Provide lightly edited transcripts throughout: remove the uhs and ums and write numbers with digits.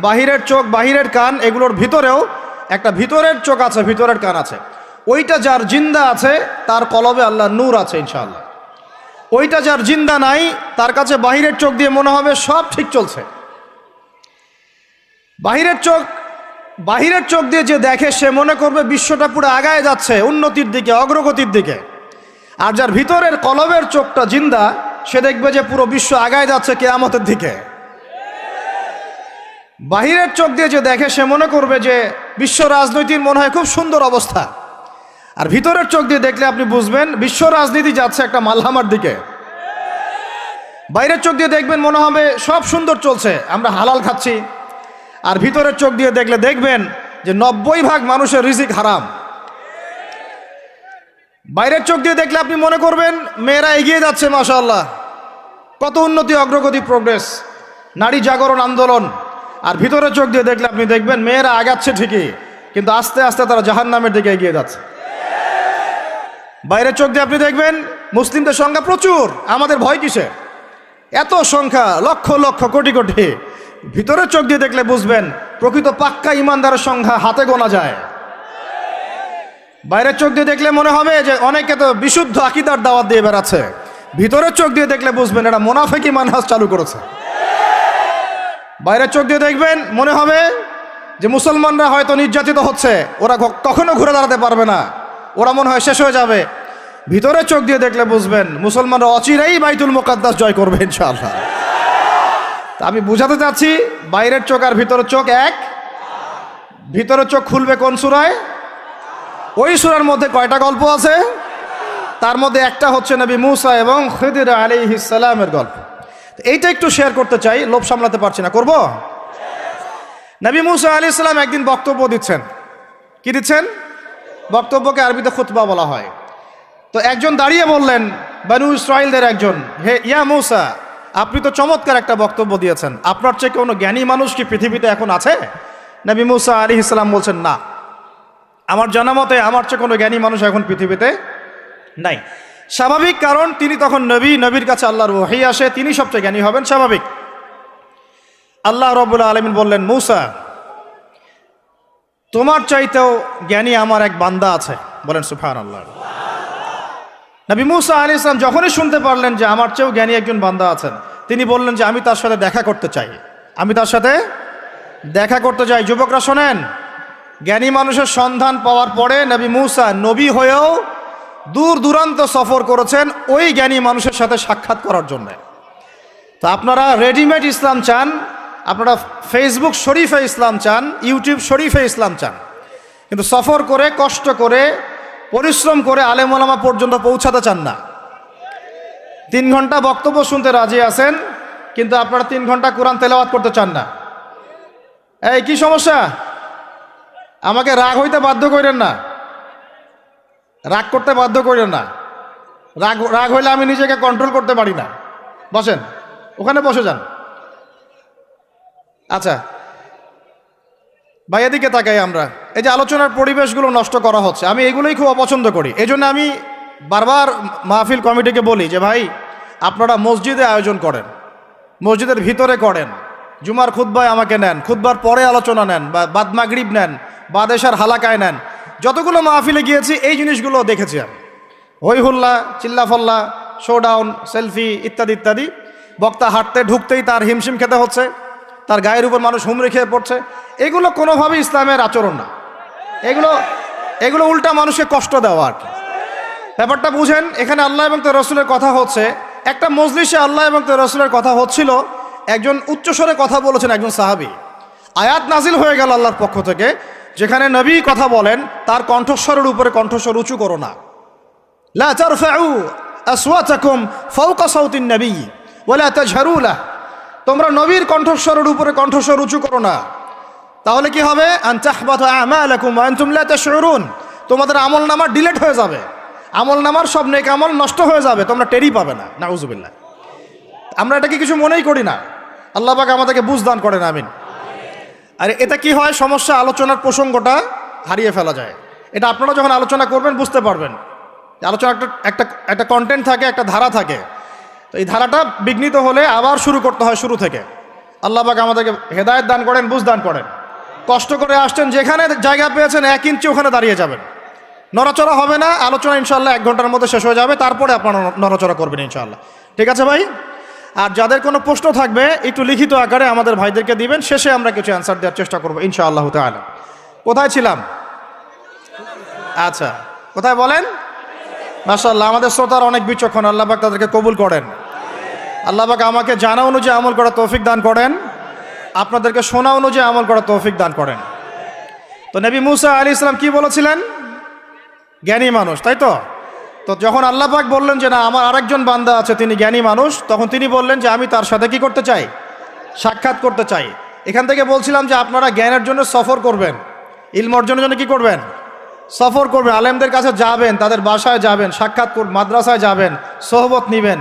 বাহিরের চোখ, বাহিরের কান, এগুলোর ভিতরেও একটা ভিতরের চোখ আছে, ভিতরের কান আছে। ওইটা যার জিন্দা আছে তার কলবে আল্লাহর নূর আছে ইনশাআল্লাহ। ওইটা যার জিন্দা নাই তার কাছে বাহিরের চোখ দিয়ে মনে হবে সব ঠিক চলছে। বাহিরের চোখ দিয়ে যে দেখে সে মনে করবে বিশ্বটা পুরো আগায় যাচ্ছে, উন্নতির দিকে, অগ্রগতির দিকে। আর যার ভিতরের কলবের চোখটা জিন্দা সে দেখবে যে পুরো বিশ্ব আগায় যাচ্ছে কিয়ামতের দিকে। বাহিরের চোখ দিয়ে যে দেখে সে মনে করবে যে বিশ্ব রাজনীতির মনে হয় খুব সুন্দর অবস্থা। আর ভিতরের চোখ দিয়ে দেখলে আপনি বুঝবেন বিশ্ব রাজনীতি যাচ্ছে একটা মালহামার দিকে। বাইরের চোখ দিয়ে দেখবেন মনে হবে সব সুন্দর চলছে, আমরা হালাল খাচ্ছি। আর ভিতরের চোখ দিয়ে দেখলে দেখবেন যে 90% মানুষের রিজিক হারাম। বাইরের চোখ দিয়ে দেখলে আপনি মনে করবেন মেয়েরা এগিয়ে যাচ্ছে, মাশাআল্লাহ, কত উন্নতি, অগ্রগতি, প্রোগ্রেস, নারী জাগরণ আন্দোলন। আর ভিতরের চোখ দিয়ে দেখলে আপনি দেখবেন মেয়েরা আগাচ্ছে ঠিকই, কিন্তু আস্তে আস্তে তারা জাহান্নামের দিকে এগিয়ে যাচ্ছে। বাইরের চোখ দিয়ে আপনি দেখবেন মুসলিমদের সংখ্যা প্রচুর, আমাদের ভয় কিসে, এত সংখ্যা, লক্ষ লক্ষ, কোটি কোটি। ভিতরের চোখ দিয়ে দেখলে বুঝবেন প্রকৃত পাক্কা ইমানদারের সংখ্যা হাতে গোনা যায়। বাইরের চোখ দিয়ে দেখলে মনে হবে যে অনেকে তো বিশুদ্ধ আকীদার দাওয়াত দিয়ে বেড়াচ্ছে। ভিতরের চোখ দিয়ে দেখলে বুঝবেন এটা মুনাফিকি মানহাজ চালু করেছে। বাইরের চোখ দিয়ে দেখবেন মনে হবে যে মুসলমানরা হয়তো নির্যাতিত হচ্ছে, ওরা কখনো ঘুরে দাঁড়াতে পারবে না, ওরা মনে হয় শেষ হয়ে যাবে। ভিতরের চোখ দিয়ে দেখলে বুঝবেন মুসলমানরা অচিরেই বাইতুল মুকাদ্দাস জয় করবে ইনশাআল্লাহ। তা আমি বুঝাতে চাচ্ছি বাইরের চোখ আর ভিতরের চোখ এক। ভিতরের চোখ খুলবে কোন সূরায়? ওই সূরার মধ্যে কয়টা গল্প আছে? তার মধ্যে একটা হচ্ছে নবী মূসা এবং খিদির আলাইহিস সালামের গল্প। এইটা একটু শেয়ার করতে চাই, লোভ সামলাতে পারছি না, করব। নবী মূসা আলাইহিস সালাম একদিন বক্তব্য দিচ্ছেন। কি দিচ্ছেন? বক্তব্যকে আরবিতে খুতবা বলা হয়। তো একজন দাঁড়িয়ে বললেন, বনু ইসরাইলদের একজন, হে ইয়া মূসা, আপনি তো চমৎকার একটা বক্তব্য দিয়েছেন, আপনার চেয়ে কোনো জ্ঞানী মানুষ কি পৃথিবীতে এখন আছে? নবী মূসা আলাইহিস সালাম বলছেন, না, আমার জানা মতে আমার চেয়ে কোনো জ্ঞানী মানুষ এখন পৃথিবীতে নাই। স্বাভাবিক, কারণ তিনি তখন নবী, নবীর কাছে আল্লাহর ওহী আসে, তিনি সবচেয়ে জ্ঞানী হবেন, স্বাভাবিক। আল্লাহ রাব্বুল আলামিন বললেন, মূসা, তোমার চাইতেও জ্ঞানী আমার এক বান্দা আছে। বলেন সুবহানাল্লাহ। নবী মূসা আলাইহিস সালাম যখনই শুনতে পারলেন যে আমার চেয়েও জ্ঞানী একজন বান্দা আছেন, তিনি বললেন যে আমি তার সাথে দেখা করতে চাই, আমি তার সাথে দেখা করতে চাই। যুবকরা শোনেন, জ্ঞানী মানুষের সন্ধান পাওয়ার পরে নবী মূসা নবী হয়েও দূর দূরান্ত সফর করেছেন ওই জ্ঞানী মানুষের সাথে সাক্ষাৎ করার জন্য। তো আপনারা রেডিমেড ইসলাম চান, আপনারা ফেসবুক শরীফে ইসলাম চান, ইউটিউব শরীফে ইসলাম চান, কিন্তু সফর করে, কষ্ট করে, পরিশ্রম করে আলেম ওলামা পর্যন্ত পৌঁছাতে চান না। 3 ঘন্টা বক্তব্য শুনতে রাজি আছেন, কিন্তু আপনারা 3 ঘন্টা কোরআন তেলাওয়াত করতে চান না। এই কি সমস্যা? আমাকে রাগ হইতে বাধ্য করেন না, রাগ করতে বাধ্য করেন না। রাগ হইলে আমি নিজেকে কন্ট্রোল করতে পারি না। বসেন, ওখানে বসে যান। আচ্ছা ভাই, এদিকে তাকাই আমরা। এই যে আলোচনার পরিবেশগুলো নষ্ট করা হচ্ছে, আমি এগুলোই খুব অপছন্দ করি। এই জন্য আমি বারবার মাহফিল কমিটিকে বলি যে ভাই, আপনারা মসজিদে আয়োজন করেন, মসজিদের ভিতরে করেন, জুমার খুতবায় আমাকে নেন, খুতবার পরে আলোচনা নেন, বা বাদ মাগরিব নেন, বাদেশার হালাকায় নেন। যতগুলো মাহফিলে গিয়েছি এই জিনিসগুলো দেখেছি আমি। হই হুল্লা, চিল্লাফল্লা, শোডাউন, সেলফি ইত্যাদি ইত্যাদি। বক্তা হাঁটতে ঢুকতেই তার হিমশিম খেতে হচ্ছে, তার গায়ের উপর মানুষ হুমড়ি খেয়ে পড়ছে। এগুলো কোনোভাবেই ইসলামের আচরণ না। এগুলো উল্টা মানুষকে কষ্ট দেওয়া আর কি। ব্যাপারটা বুঝেন, এখানে আল্লাহ এবং তার রসুলের কথা হচ্ছে, একটা মজলিসে আল্লাহ এবং তার রসুলের কথা হচ্ছিল, একজন উচ্চস্বরে কথা বলেছেন একজন সাহাবী। আয়াত নাজিল হয়ে গেল আল্লাহর পক্ষ থেকে, যেখানে নবী কথা বলেন তার কণ্ঠস্বরের উপরে কণ্ঠস্বর উঁচু করো না। লা তারফাউ আসওয়াতাকুম ফাওকা সাউতিন নবী ওয়ালা তাজহারু লাহু, তোমরা নবীর কণ্ঠস্বরের উপরে কণ্ঠস্বর উঁচু করো না। তাহলে কি হবে? আন তাহবাতু আমালাকুম ওয়া আনতুম লা তাশউরুন, তোমাদের আমলনামা ডিলিট হয়ে যাবে, আমলনামার সব নেক আমল নষ্ট হয়ে যাবে, তোমরা টেরই পাবে না। নাউজুবিল্লাহ। আমরা এটাকে কিছু মনেই করি না। আল্লাহ পাক আমাদেরকে বুঝ দান করেন, আমিন। আর এটা কি হয়, সমস্যা, আলোচনার প্রসঙ্গটা হারিয়ে ফেলা যায়। এটা আপনারা যখন আলোচনা করবেন বুঝতে পারবেন। আলোচনা একটা কন্টেন্ট থাকে, একটা ধারা থাকে। তো এই ধারাটা বিঘ্নিত হলে আবার শুরু করতে হয় শুরু থেকে। আল্লাহ পাক আমাদেরকে হেদায়েত দান করেন, বুঝ দান করেন। কষ্ট করে আসছেন, যেখানে জায়গা পেয়েছেন 1 ইঞ্চি ওখানে দাঁড়িয়ে যাবেন, নড়াচড়া হবে না। আলোচনা ইনশাআল্লাহ 1 ঘন্টার মধ্যে শেষ হয়ে যাবে, তারপরে আপনারা নড়াচড়া করবেন ইনশাআল্লাহ। ঠিক আছে ভাই? আর যাদের কোনো প্রশ্ন থাকবে একটু লিখিত আকারে আমাদের ভাইদেরকে দিবেন, শেষে আমরা কিছু অ্যান্সার দেওয়ার চেষ্টা করবো ইনশাআল্লাহ তাআলা। কোথায় ছিলাম? আচ্ছা, কোথায় বলেন? মাশাআল্লাহ, আমাদের শ্রোতার অনেক বিচক্ষণ, আল্লাহ পাক তাদেরকে কবুল করেন। আল্লাহ পাক আমাকে জানা অনুযায়ী আমল করার তৌফিক দান করেন, আপনাদেরকে শোনা অনুযায়ী আমল করার তৌফিক দান করেন। তো নবী মুসা আলাইহিস সালাম কি বলেছিলেন? জ্ঞানী মানুষ, তাই তো? তো যখন আল্লাহ পাক বললেন যে না, আমার আরেকজন বান্দা আছে তিনি জ্ঞানী মানুষ, তখন তিনি বললেন যে আমি তার সাথে কি করতে চাই? সাক্ষাৎ করতে চাই। এখান থেকে বলছিলাম যে আপনারা জ্ঞানের জন্য সফর করবেন, ইলম অর্জনের জন্য কি করবেন? সফর করবেন, আলেমদের কাছে যাবেন, তাদের বাসায় যাবেন, সাক্ষাৎ করবেন, মাদ্রাসায় যাবেন, সোহবত নেবেন।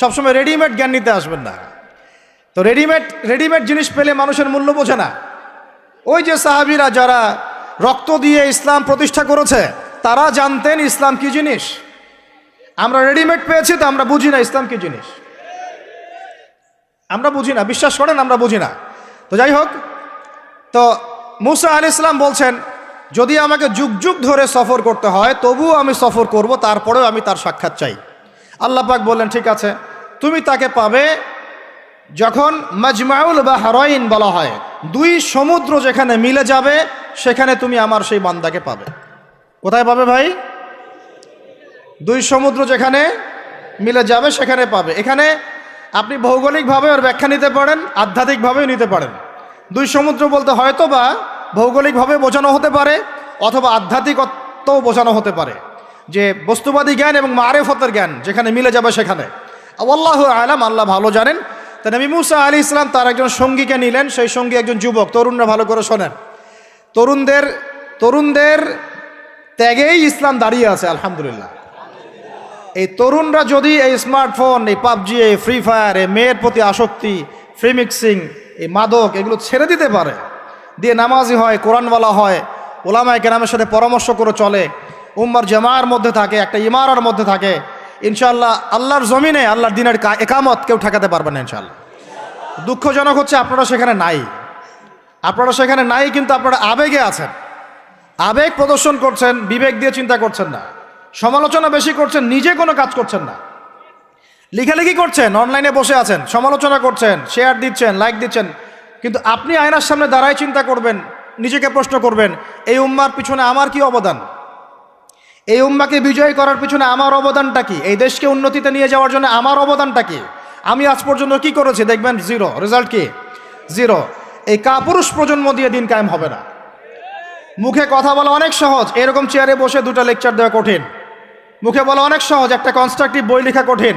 সবসময় রেডিমেড জ্ঞান নিতে আসবেন না। তো রেডিমেড জিনিস পেলে মানুষের মূল্য বোঝে না। ওই যে সাহাবীরা যারা রক্ত দিয়ে ইসলাম প্রতিষ্ঠা করেছে, তারা জানতেন ইসলাম কি জিনিস। আমরা রেডিমেড পেয়েছি, তো আমরা বুঝি না ইসলাম কি জিনিস, আমরা বুঝি না, বিশ্বাস করেন আমরা বুঝি না। তো যাই হোক, তো মুসা আলাইহিস সালাম বলছেন যদি আমাকে যুগ যুগ ধরে সফর করতে হয় তবুও আমি সফর করব, তারপরেও আমি তার সাক্ষাৎ চাই। আল্লাহ পাক বললেন ঠিক আছে, তুমি তাকে পাবে যখন মাজমাউল বাহরাইন বলা হয়, 2 সমুদ্র যেখানে মিলে যাবে সেখানে তুমি আমার সেই বান্দাকে পাবে। কোথায় পাবে ভাই? 2 সমুদ্র যেখানে মিলে যাবে সেখানে পাবে। এখানে আপনি ভৌগোলিকভাবে ওর ব্যাখ্যা নিতে পারেন, আধ্যাত্মিকভাবেও নিতে পারেন। 2 সমুদ্র বলতে হয়তো বা ভৌগোলিকভাবে বোঝানো হতে পারে, অথবা আধ্যাত্মিকত্বও বোঝানো হতে পারে, যে বস্তুবাদী জ্ঞান এবং মারেফতের জ্ঞান যেখানে মিলে যাবে সেখানে। আল্লাহু আলাম, আল্লাহ ভালো জানেন। তা নবী মুসা আলাইহিস সালাম তার একজন সঙ্গীকে নিলেন, সেই সঙ্গী একজন যুবক। তরুণরা ভালো করে শোনেন, তরুণদের ত্যাগেই ইসলাম দাঁড়িয়ে আছে আলহামদুলিল্লাহ। এই তরুণরা যদি এই স্মার্টফোন, এই পাবজি, এই ফ্রি ফায়ার, এই মেয়ের প্রতি আসক্তি, ফ্রি মিক্সিং, এই মাদক, এগুলো ছেড়ে দিতে পারে, দিয়ে নামাজি হয়, কোরআনওয়ালা হয়, ওলামায়ে কেরামের সাথে পরামর্শ করে চলে, উম্মার জামার মধ্যে থাকে, একটা ইমারার মধ্যে থাকে, ইনশাআল্লাহ আল্লাহর জমিনে আল্লাহর দিনের একামত কেউ ঠেকাতে পারবে না ইনশাআল্লাহ। দুঃখজনক হচ্ছে আপনারা সেখানে নাই, কিন্তু আপনারা আবেগে আছেন, আবেগ প্রদর্শন করছেন, বিবেক দিয়ে চিন্তা করছেন না, সমালোচনা বেশি করছেন, নিজে কোনো কাজ করছেন না, লেখালেখি করছেন, অনলাইনে বসে আছেন, সমালোচনা করছেন, শেয়ার দিচ্ছেন, লাইক দিচ্ছেন, কিন্তু আপনি আয়নার সামনে দাঁড়ায় চিন্তা করবেন, নিজেকে প্রশ্ন করবেন, এই উম্মার পিছনে আমার কি অবদান? এই উম্মাকে বিজয়ী করার পিছনে আমার অবদানটা কি? এই দেশকে উন্নতিতে নিয়ে যাওয়ার জন্য আমার অবদানটা কি? আমি আজ পর্যন্ত কি করেছি? দেখবেন জিরো, রেজাল্ট কি? জিরো। এই কাপুরুষ প্রজন্ম দিয়ে দিন কায়েম হবে না। মুখে কথা বলা অনেক সহজ, এরকম চেয়ারে বসে 2টা লেকচার দেওয়া কঠিন। মুখে বলা অনেক সহজ, একটা কনস্ট্রাকটিভ বই লেখা কঠিন।